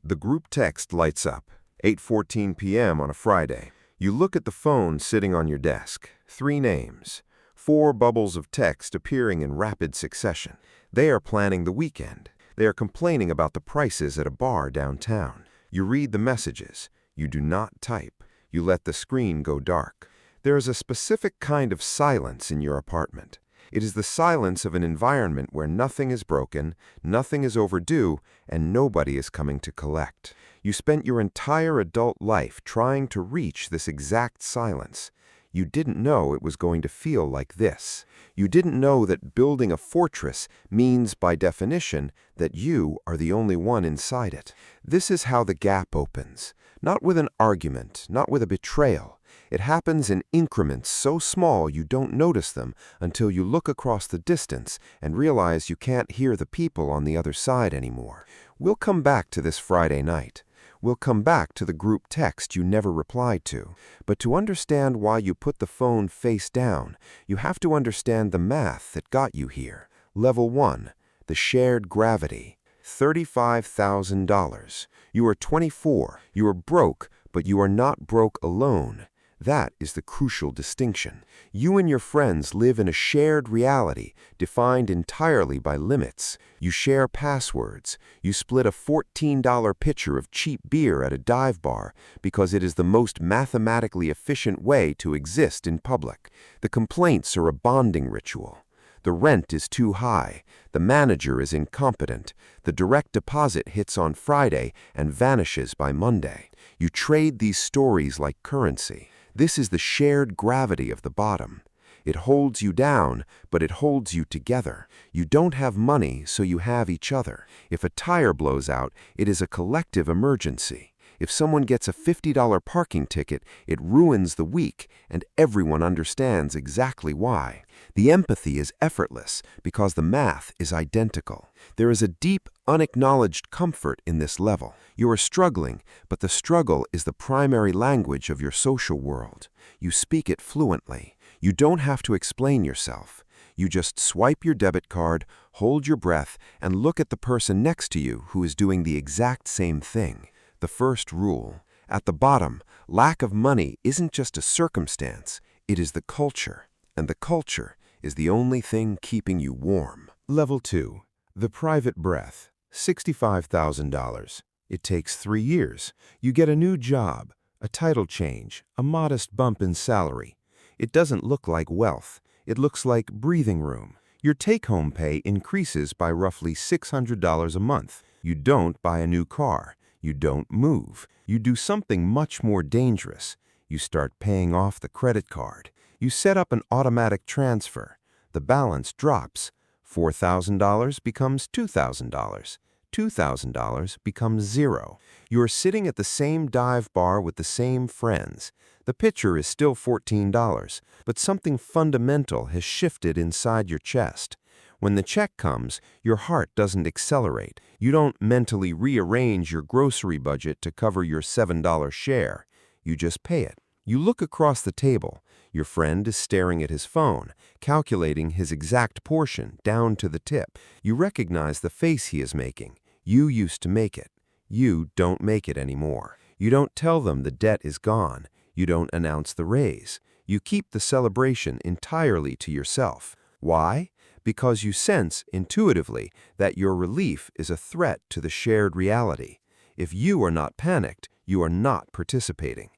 The group text lights up. 8:14 p.m. on a Friday. You look at the phone sitting on your desk. 3 names. 4 bubbles of text appearing in rapid succession. They are planning the weekend. They are complaining about the prices at a bar downtown. You read the messages. You do not type. You let the screen go dark. There is a specific kind of silence in your apartment. It is the silence of an environment where nothing is broken, nothing is overdue, and nobody is coming to collect. You spent your entire adult life trying to reach this exact silence. You didn't know it was going to feel like this. You didn't know that building a fortress means, by definition, that you are the only one inside it. This is how the gap opens. Not with an argument, not with a betrayal. It happens in increments so small you don't notice them until you look across the distance and realize you can't hear the people on the other side anymore. We'll come back to this Friday night. We'll come back to the group text you never replied to. But to understand why you put the phone face down, you have to understand the math that got you here. Level 1, the shared gravity. $35,000. You are 24. You are broke, but you are not broke alone. That is the crucial distinction. You and your friends live in a shared reality defined entirely by limits. You share passwords. You split a $14 pitcher of cheap beer at a dive bar because it is the most mathematically efficient way to exist in public. The complaints are a bonding ritual. The rent is too high. The manager is incompetent. The direct deposit hits on Friday and vanishes by Monday. You trade these stories like currency. This is the shared gravity of the bottom. It holds you down, but it holds you together. You don't have money, so you have each other. If a tire blows out, it is a collective emergency. If someone gets a $50 parking ticket, it ruins the week, and everyone understands exactly why. The empathy is effortless because the math is identical. There is a deep, unacknowledged comfort in this level. You are struggling, but the struggle is the primary language of your social world. You speak it fluently. You don't have to explain yourself. You just swipe your debit card, hold your breath, and look at the person next to you who is doing the exact same thing. The first rule. At the bottom, lack of money isn't just a circumstance, it is the culture. And the culture is the only thing keeping you warm. Level 2. The private breath. $65,000. It takes 3 years. You get a new job, a title change, a modest bump in salary. It doesn't look like wealth. It looks like breathing room. Your take-home pay increases by roughly $600 a month. You don't buy a new car. You don't move. You do something much more dangerous. You start paying off the credit card. You set up an automatic transfer. The balance drops. $4,000 becomes $2,000. $2,000 becomes zero. You are sitting at the same dive bar with the same friends. The pitcher is still $14, but something fundamental has shifted inside your chest. When the check comes, your heart doesn't accelerate. You don't mentally rearrange your grocery budget to cover your $7 share. You just pay it. You look across the table. Your friend is staring at his phone, calculating his exact portion down to the tip. You recognize the face he is making. You used to make it. You don't make it anymore. You don't tell them the debt is gone. You don't announce the raise. You keep the celebration entirely to yourself. Why? Because you sense intuitively that your relief is a threat to the shared reality. If you are not panicked, you are not participating.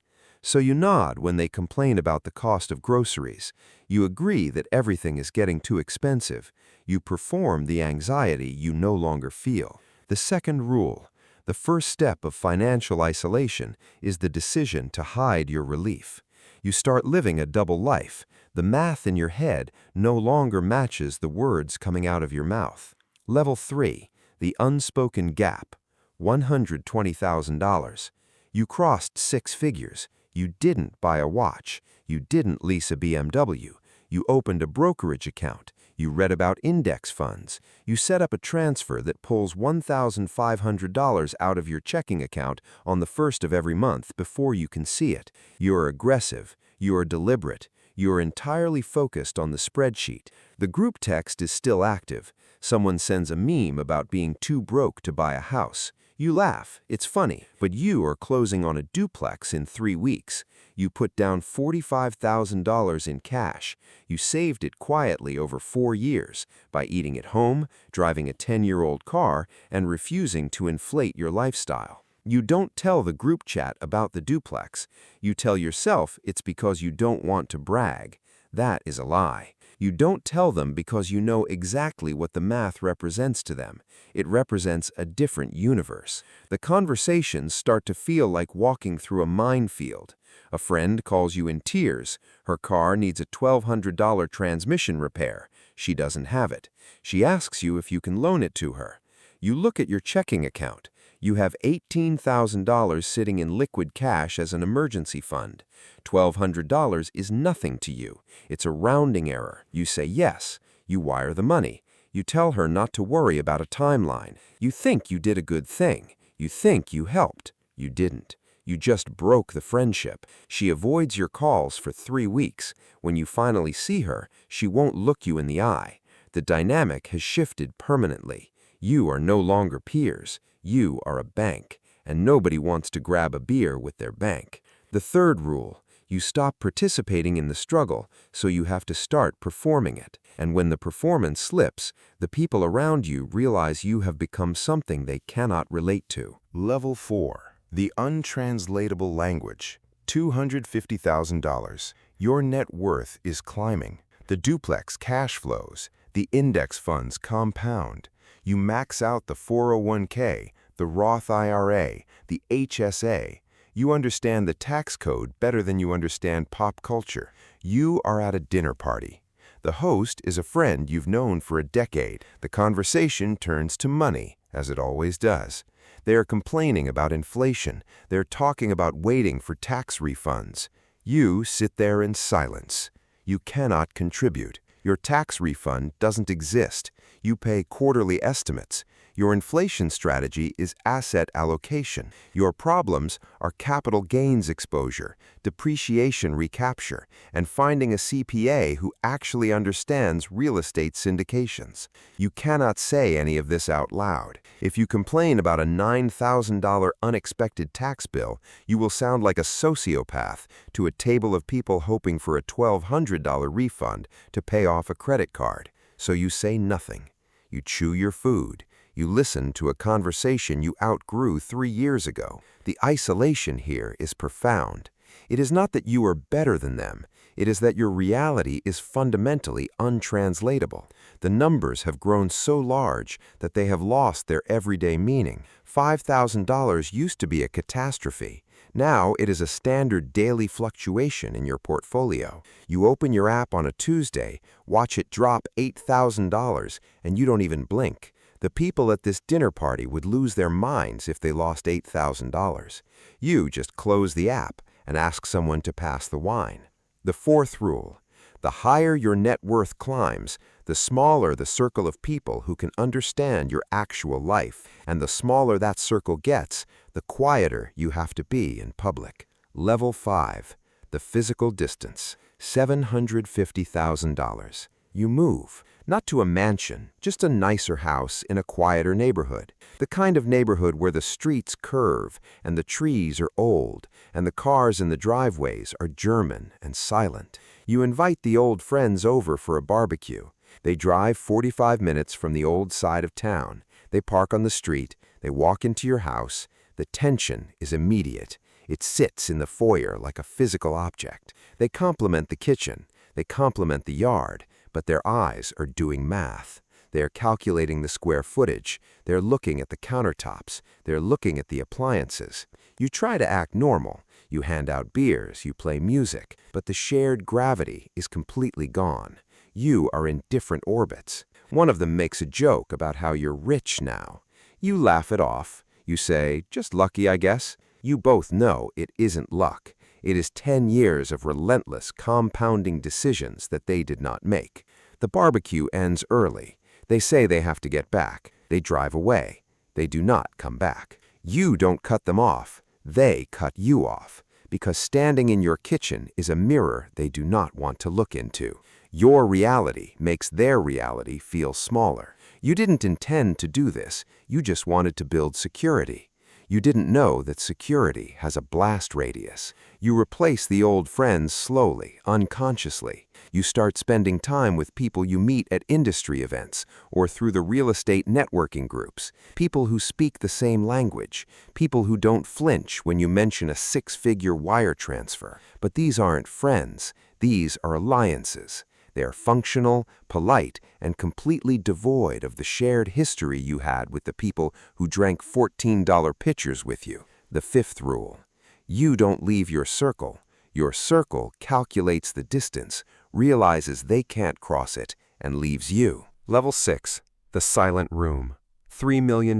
So you nod when they complain about the cost of groceries. You agree that everything is getting too expensive. You perform the anxiety you no longer feel. The second rule. The first step of financial isolation is the decision to hide your relief. You start living a double life. The math in your head no longer matches the words coming out of your mouth. Level 3. The unspoken gap. $120,000. You crossed 6 figures. You didn't buy a watch. You didn't lease a BMW. You opened a brokerage account. You read about index funds. You set up a transfer that pulls $1,500 out of your checking account on the first of every month before you can see it. You are aggressive. You are deliberate. You are entirely focused on the spreadsheet. The group text is still active. Someone sends a meme about being too broke to buy a house. You laugh, it's funny, but you are closing on a duplex in 3 weeks. You put down $45,000 in cash. You saved it quietly over 4 years by eating at home, driving a 10-year-old car, and refusing to inflate your lifestyle. You don't tell the group chat about the duplex. You tell yourself it's because you don't want to brag. That is a lie. You don't tell them because you know exactly what the math represents to them. It represents a different universe. The conversations start to feel like walking through a minefield. A friend calls you in tears. Her car needs a $1,200 transmission repair. She doesn't have it. She asks you if you can loan it to her. You look at your checking account. You have $18,000 sitting in liquid cash as an emergency fund. $1,200 is nothing to you. It's a rounding error. You say yes. You wire the money. You tell her not to worry about a timeline. You think you did a good thing. You think you helped. You didn't. You just broke the friendship. She avoids your calls for 3 weeks. When you finally see her, she won't look you in the eye. The dynamic has shifted permanently. You are no longer peers. You are a bank, and nobody wants to grab a beer with their bank. The third rule, you stop participating in the struggle, so you have to start performing it. And when the performance slips, the people around you realize you have become something they cannot relate to. Level 4. The untranslatable language. $250,000. Your net worth is climbing. The duplex cash flows. The index funds compound. You max out the 401k, the Roth IRA, the HSA. You understand the tax code better than you understand pop culture. You are at a dinner party. The host is a friend you've known for a decade. The conversation turns to money, as it always does. They are complaining about inflation. They're talking about waiting for tax refunds. You sit there in silence. You cannot contribute. Your tax refund doesn't exist. You pay quarterly estimates. Your inflation strategy is asset allocation. Your problems are capital gains exposure, depreciation recapture, and finding a CPA who actually understands real estate syndications. You cannot say any of this out loud. If you complain about a $9,000 unexpected tax bill, you will sound like a sociopath to a table of people hoping for a $1,200 refund to pay off a credit card. So you say nothing. You chew your food. You listen to a conversation you outgrew 3 years ago. The isolation here is profound. It is not that you are better than them. It is that your reality is fundamentally untranslatable. The numbers have grown so large that they have lost their everyday meaning. $5,000 used to be a catastrophe. Now it is a standard daily fluctuation in your portfolio. You open your app on a Tuesday, watch it drop $8,000, and you don't even blink. The people at this dinner party would lose their minds if they lost $8,000. You just close the app and ask someone to pass the wine. The fourth rule: the higher your net worth climbs, the smaller the circle of people who can understand your actual life, and the smaller that circle gets, the quieter you have to be in public. Level 5. The physical distance. $750,000. You move. Not to a mansion, just a nicer house in a quieter neighborhood. The kind of neighborhood where the streets curve, and the trees are old, and the cars in the driveways are German and silent. You invite the old friends over for a barbecue. They drive 45 minutes from the old side of town. They park on the street. They walk into your house. The tension is immediate. It sits in the foyer like a physical object. They compliment the kitchen. They compliment the yard. But their eyes are doing math. They are calculating the square footage. They're looking at the countertops. They're looking at the appliances. You try to act normal. You hand out beers. You play music. But the shared gravity is completely gone. You are in different orbits. One of them makes a joke about how you're rich now. You laugh it off. You say, "Just lucky, I guess." You both know it isn't luck. It is 10 years of relentless, compounding decisions that they did not make. The barbecue ends early. They say they have to get back. They drive away. They do not come back. You don't cut them off. They cut you off. Because standing in your kitchen is a mirror they do not want to look into. Your reality makes their reality feel smaller. You didn't intend to do this. You just wanted to build security. You didn't know that security has a blast radius. You replace the old friends slowly, unconsciously. You start spending time with people you meet at industry events or through the real estate networking groups, people who speak the same language, people who don't flinch when you mention a six-figure wire transfer. But these aren't friends. These are alliances. They are functional, polite, and completely devoid of the shared history you had with the people who drank $14 pitchers with you. The fifth rule: you don't leave your circle. Your circle calculates the distance, realizes they can't cross it, and leaves you. Level 6. The silent room. $3 million.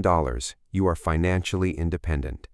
You are financially independent.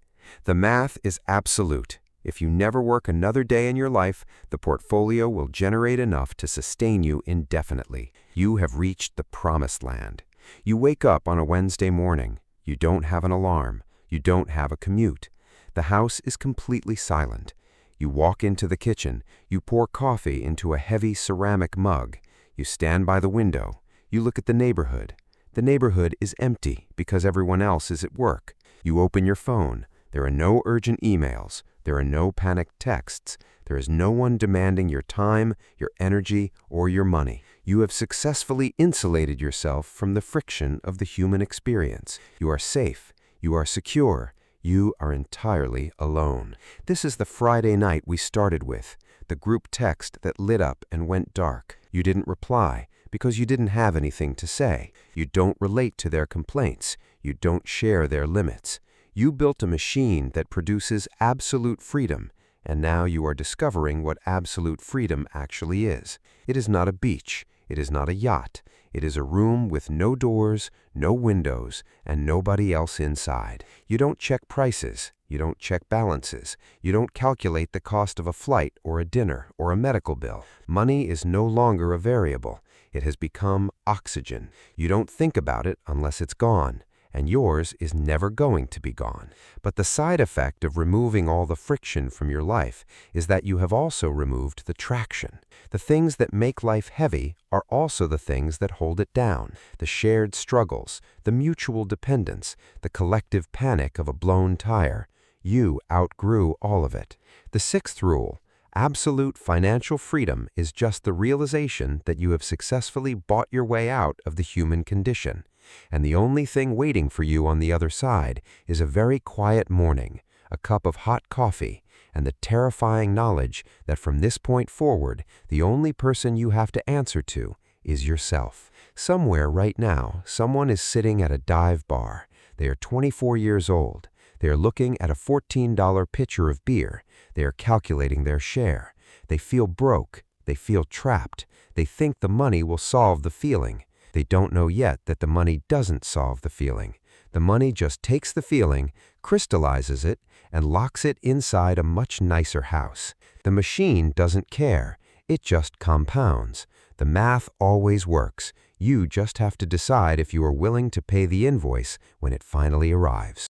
The math is absolute. If you never work another day in your life, the portfolio will generate enough to sustain you indefinitely. You have reached the promised land. You wake up on a Wednesday morning. You don't have an alarm. You don't have a commute. The house is completely silent. You walk into the kitchen. You pour coffee into a heavy ceramic mug. You stand by the window. You look at the neighborhood. The neighborhood is empty because everyone else is at work. You open your phone. There are no urgent emails. There are no panicked texts. There is no one demanding your time, your energy, or your money. You have successfully insulated yourself from the friction of the human experience. You are safe. You are secure. You are entirely alone. This is the Friday night we started with, the group text that lit up and went dark. You didn't reply because you didn't have anything to say. You don't relate to their complaints. You don't share their limits. You built a machine that produces absolute freedom, and now you are discovering what absolute freedom actually is. It is not a beach. It is not a yacht. It is a room with no doors, no windows, and nobody else inside. You don't check prices. You don't check balances. You don't calculate the cost of a flight or a dinner or a medical bill. Money is no longer a variable. It has become oxygen. You don't think about it unless it's gone. And yours is never going to be gone. But the side effect of removing all the friction from your life is that you have also removed the traction. The things that make life heavy are also the things that hold it down. The shared struggles, the mutual dependence, the collective panic of a blown tire. You outgrew all of it. The sixth rule: absolute financial freedom is just the realization that you have successfully bought your way out of the human condition. And the only thing waiting for you on the other side is a very quiet morning, a cup of hot coffee, and the terrifying knowledge that from this point forward, the only person you have to answer to is yourself. Somewhere right now, someone is sitting at a dive bar. They are 24 years old. They are looking at a $14 pitcher of beer. They are calculating their share. They feel broke. They feel trapped. They think the money will solve the feeling. They don't know yet that the money doesn't solve the feeling. The money just takes the feeling, crystallizes it, and locks it inside a much nicer house. The machine doesn't care. It just compounds. The math always works. You just have to decide if you are willing to pay the invoice when it finally arrives.